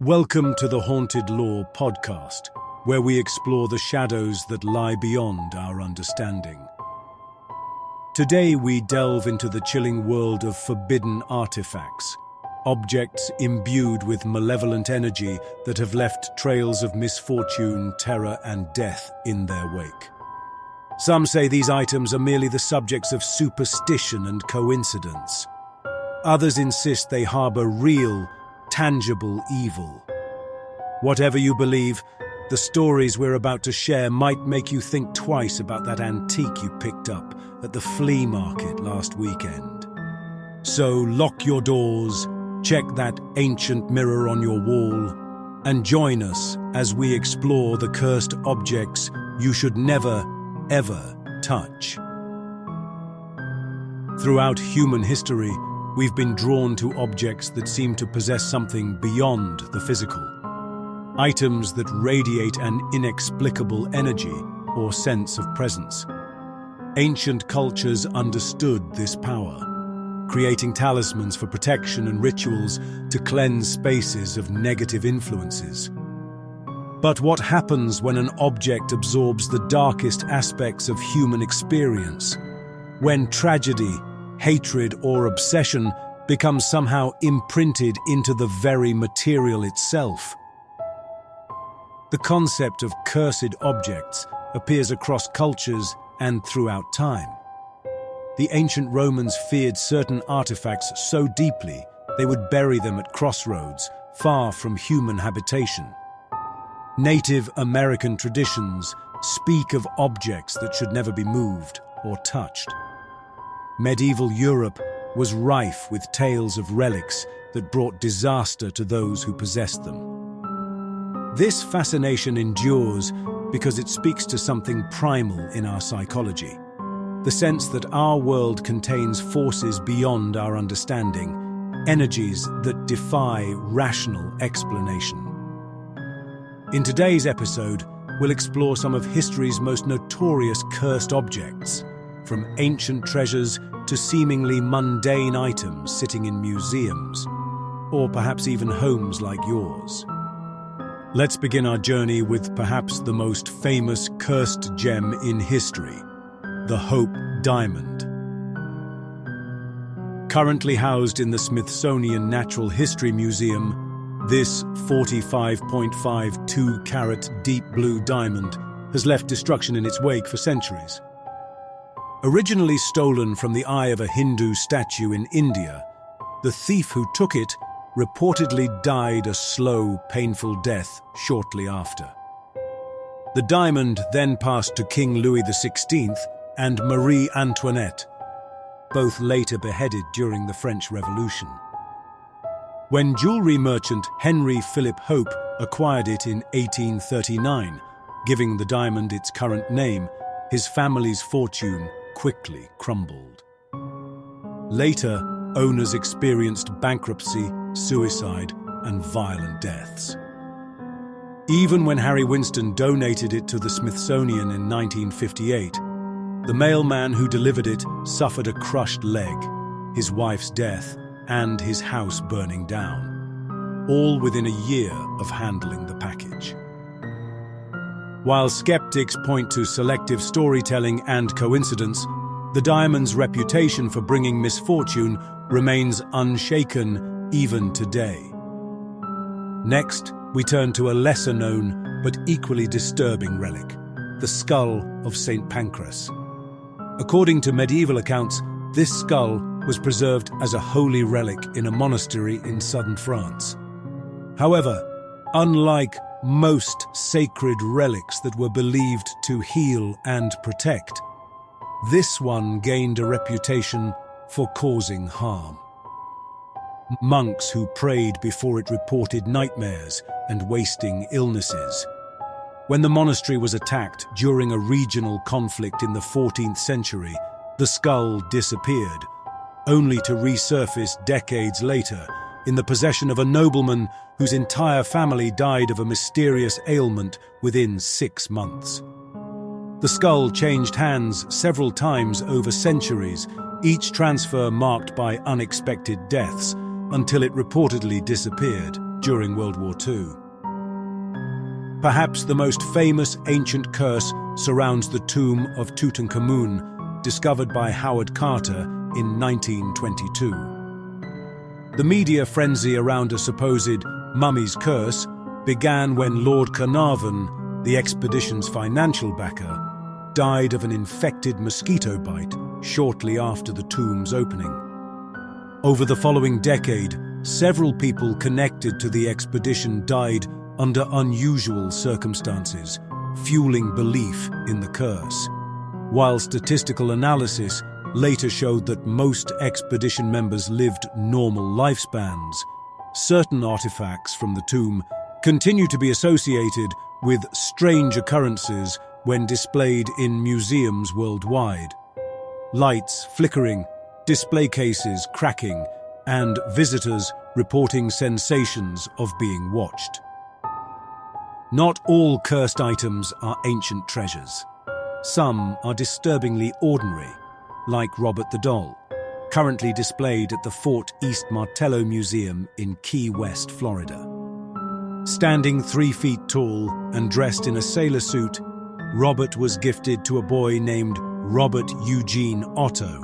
Welcome to the Haunted Lore podcast, where we explore the shadows that lie beyond our understanding. Today we delve into the chilling world of forbidden artifacts, objects imbued with malevolent energy that have left trails of misfortune, terror, and death in their wake. Some say these items are merely the subjects of superstition and coincidence. Others insist they harbor real, tangible evil. Whatever you believe, the stories we're about to share might make you think twice about that antique you picked up at the flea market last weekend. So lock your doors, check that ancient mirror on your wall, and join us as we explore the cursed objects you should never, ever touch. Throughout human history, we've been drawn to objects that seem to possess something beyond the physical. Items that radiate an inexplicable energy or sense of presence. Ancient cultures understood this power, creating talismans for protection and rituals to cleanse spaces of negative influences. But what happens when an object absorbs the darkest aspects of human experience? When tragedy, hatred, or obsession becomes somehow imprinted into the very material itself. The concept of cursed objects appears across cultures and throughout time. The ancient Romans feared certain artifacts so deeply they would bury them at crossroads, far from human habitation. Native American traditions speak of objects that should never be moved or touched. Medieval Europe was rife with tales of relics that brought disaster to those who possessed them. This fascination endures because it speaks to something primal in our psychology, the sense that our world contains forces beyond our understanding, energies that defy rational explanation. In today's episode, we'll explore some of history's most notorious cursed objects, from ancient treasures to seemingly mundane items sitting in museums, or perhaps even homes like yours. Let's begin our journey with perhaps the most famous cursed gem in history, the Hope Diamond. Currently housed in the Smithsonian Natural History Museum, this 45.5 carat deep blue diamond has left destruction in its wake for centuries. Originally stolen from the eye of a Hindu statue in India, the thief who took it reportedly died a slow, painful death shortly after. The diamond then passed to King Louis XVI and Marie Antoinette, both later beheaded during the French Revolution. When jewelry merchant Henry Philip Hope acquired it in 1839, giving the diamond its current name, his family's fortune quickly crumbled. Later, owners experienced bankruptcy, suicide, and violent deaths. Even when Harry Winston donated it to the Smithsonian in 1958, the mailman who delivered it suffered a crushed leg, his wife's death, and his house burning down, all within a year of handling the package. While skeptics point to selective storytelling and coincidence, the diamond's reputation for bringing misfortune remains unshaken even today. Next, we turn to a lesser-known but equally disturbing relic, the skull of St. Pancras. According to medieval accounts, this skull was preserved as a holy relic in a monastery in southern France. However, unlike most sacred relics that were believed to heal and protect, this one gained a reputation for causing harm. Monks who prayed before it reported nightmares and wasting illnesses. When the monastery was attacked during a regional conflict in the 14th century, the skull disappeared, only to resurface decades later in the possession of a nobleman whose entire family died of a mysterious ailment within 6 months. The skull changed hands several times over centuries, each transfer marked by unexpected deaths, until it reportedly disappeared, during World War II. Perhaps the most famous ancient curse surrounds the tomb of Tutankhamun, discovered by Howard Carter in 1922. The media frenzy around a supposed mummy's curse began when Lord Carnarvon, the expedition's financial backer, died of an infected mosquito bite shortly after the tomb's opening. Over the following decade, several people connected to the expedition died under unusual circumstances, fueling belief in the curse. While statistical analysis later showed that most expedition members lived normal lifespans, certain artifacts from the tomb continue to be associated with strange occurrences when displayed in museums worldwide. Lights flickering, display cases cracking, and visitors reporting sensations of being watched. Not all cursed items are ancient treasures. Some are disturbingly ordinary, like Robert the Doll, currently displayed at the Fort East Martello Museum in Key West, Florida. Standing 3 feet tall and dressed in a sailor suit, Robert was gifted to a boy named Robert Eugene Otto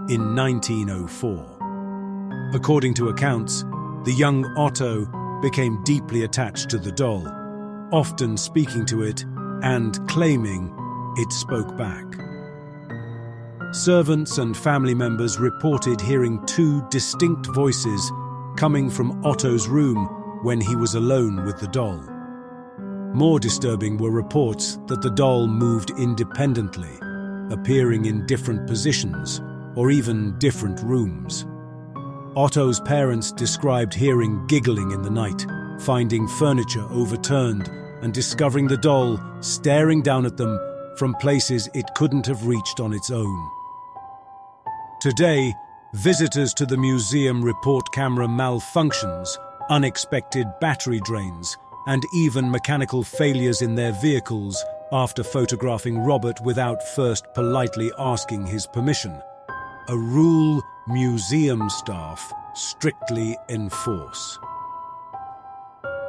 in 1904. According to accounts, the young Otto became deeply attached to the doll, often speaking to it and claiming it spoke back. Servants and family members reported hearing 2 distinct voices coming from Otto's room when he was alone with the doll. More disturbing were reports that the doll moved independently, appearing in different positions or even different rooms. Otto's parents described hearing giggling in the night, finding furniture overturned, and discovering the doll staring down at them from places it couldn't have reached on its own. Today, visitors to the museum report camera malfunctions, unexpected battery drains, and even mechanical failures in their vehicles after photographing Robert without first politely asking his permission, a rule museum staff strictly enforce.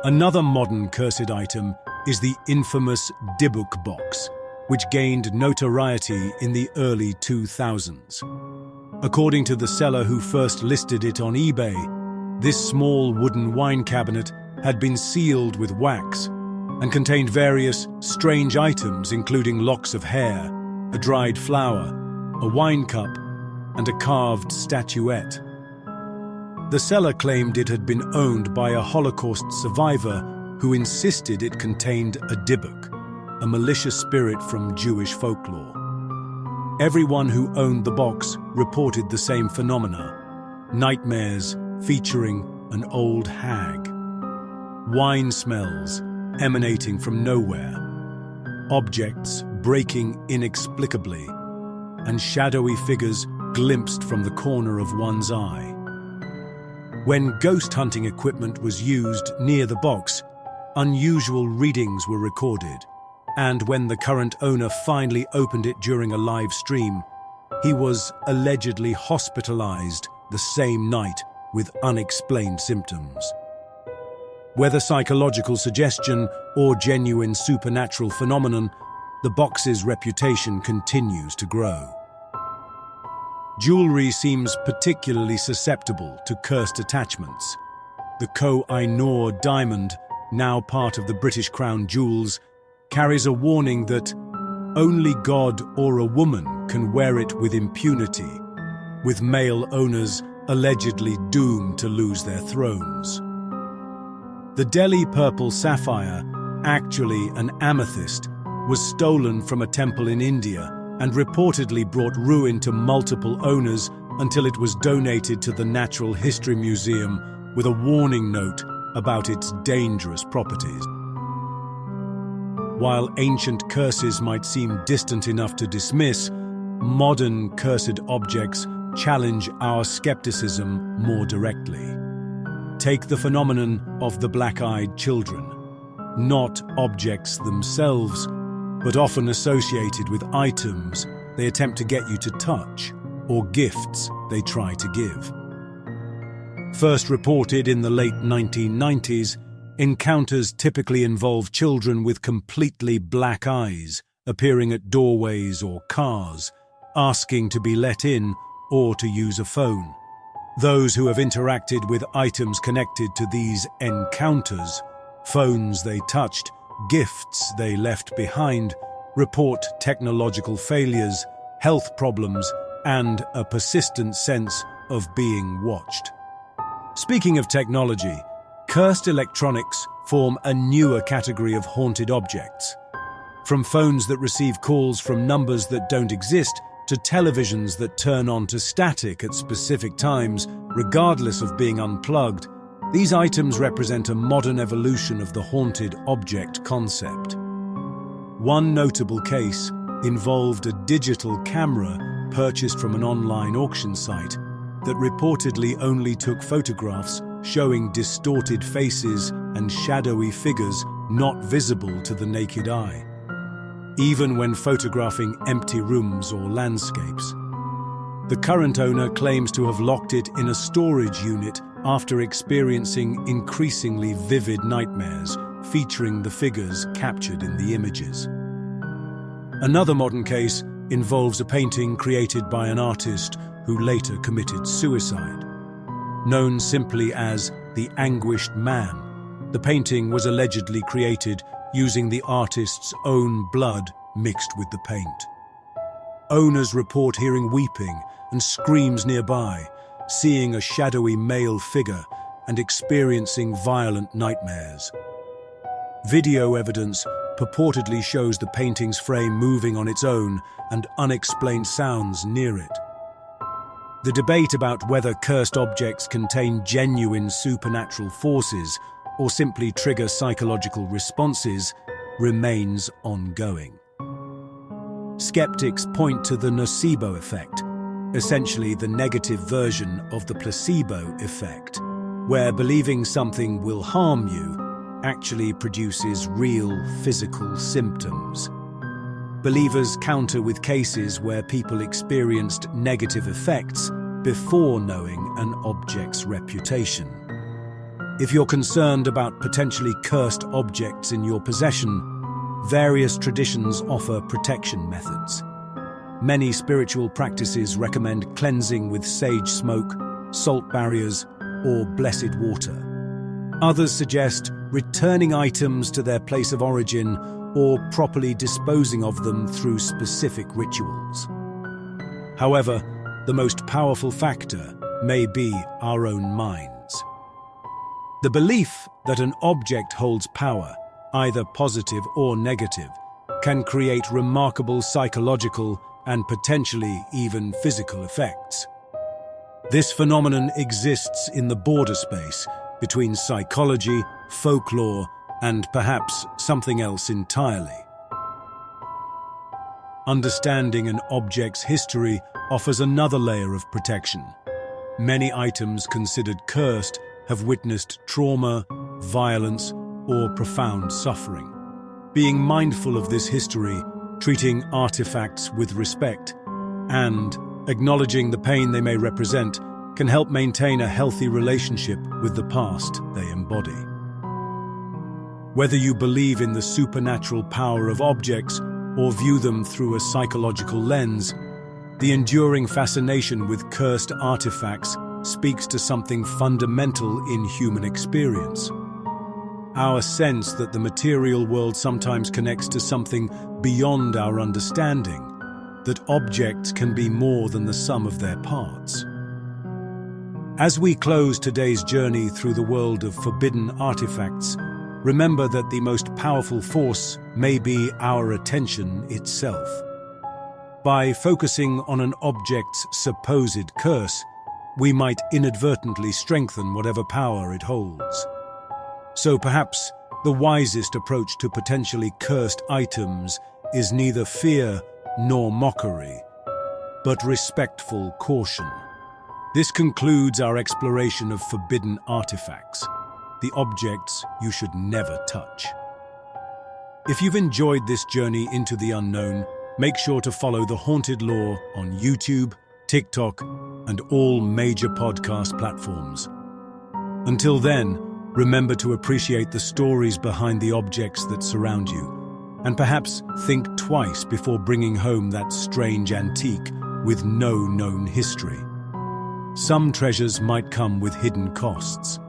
Another modern cursed item is the infamous Dybbuk box, which gained notoriety in the early 2000s. According to the seller who first listed it on eBay, this small wooden wine cabinet had been sealed with wax and contained various strange items including locks of hair, a dried flower, a wine cup, and a carved statuette. The seller claimed it had been owned by a Holocaust survivor who insisted it contained a Dybbuk, a malicious spirit from Jewish folklore. Everyone who owned the box reported the same phenomena: nightmares featuring an old hag, wine smells emanating from nowhere, objects breaking inexplicably, and shadowy figures glimpsed from the corner of one's eye. When ghost hunting equipment was used near the box, unusual readings were recorded, and when the current owner finally opened it during a live stream, he was allegedly hospitalized the same night with unexplained symptoms. Whether psychological suggestion or genuine supernatural phenomenon, the box's reputation continues to grow. Jewelry seems particularly susceptible to cursed attachments. The Koh-i-Noor diamond, now part of the British Crown Jewels, carries a warning that only God or a woman can wear it with impunity, with male owners allegedly doomed to lose their thrones. The Delhi purple sapphire, actually an amethyst, was stolen from a temple in India and reportedly brought ruin to multiple owners until it was donated to the Natural History Museum with a warning note about its dangerous properties. While ancient curses might seem distant enough to dismiss, modern cursed objects challenge our skepticism more directly. Take the phenomenon of the black-eyed children, not objects themselves, but often associated with items they attempt to get you to touch or gifts they try to give. First reported in the late 1990s, encounters typically involve children with completely black eyes appearing at doorways or cars, asking to be let in or to use a phone. Those who have interacted with items connected to these encounters, phones they touched, gifts they left behind, report technological failures, health problems, and a persistent sense of being watched. Speaking of technology, cursed electronics form a newer category of haunted objects. From phones that receive calls from numbers that don't exist, to televisions that turn on to static at specific times, regardless of being unplugged, these items represent a modern evolution of the haunted object concept. One notable case involved a digital camera purchased from an online auction site that reportedly only took photographs showing distorted faces and shadowy figures not visible to the naked eye, even when photographing empty rooms or landscapes. The current owner claims to have locked it in a storage unit after experiencing increasingly vivid nightmares featuring the figures captured in the images. Another modern case involves a painting created by an artist who later committed suicide. Known simply as The Anguished Man, the painting was allegedly created using the artist's own blood mixed with the paint. Owners report hearing weeping and screams nearby, seeing a shadowy male figure, and experiencing violent nightmares. Video evidence purportedly shows the painting's frame moving on its own and unexplained sounds near it. The debate about whether cursed objects contain genuine supernatural forces or simply trigger psychological responses remains ongoing. Skeptics point to the nocebo effect, essentially the negative version of the placebo effect, where believing something will harm you actually produces real physical symptoms. Believers counter with cases where people experienced negative effects before knowing an object's reputation. If you're concerned about potentially cursed objects in your possession, various traditions offer protection methods. Many spiritual practices recommend cleansing with sage smoke, salt barriers, or blessed water. Others suggest returning items to their place of origin or properly disposing of them through specific rituals. However, the most powerful factor may be our own minds. The belief that an object holds power, either positive or negative, can create remarkable psychological and potentially even physical effects. This phenomenon exists in the border space between psychology, folklore, and perhaps something else entirely. Understanding an object's history offers another layer of protection. Many items considered cursed have witnessed trauma, violence, or profound suffering. Being mindful of this history, treating artifacts with respect, and acknowledging the pain they may represent can help maintain a healthy relationship with the past they embody. Whether you believe in the supernatural power of objects or view them through a psychological lens, the enduring fascination with cursed artifacts speaks to something fundamental in human experience. Our sense that the material world sometimes connects to something beyond our understanding, that objects can be more than the sum of their parts. As we close today's journey through the world of forbidden artifacts, remember that the most powerful force may be our attention itself. By focusing on an object's supposed curse, we might inadvertently strengthen whatever power it holds. So perhaps the wisest approach to potentially cursed items is neither fear nor mockery, but respectful caution. This concludes our exploration of forbidden artifacts, the objects you should never touch. If you've enjoyed this journey into the unknown, make sure to follow The Haunted Lore on YouTube, TikTok, and all major podcast platforms. Until then, remember to appreciate the stories behind the objects that surround you, and perhaps think twice before bringing home that strange antique with no known history. Some treasures might come with hidden costs.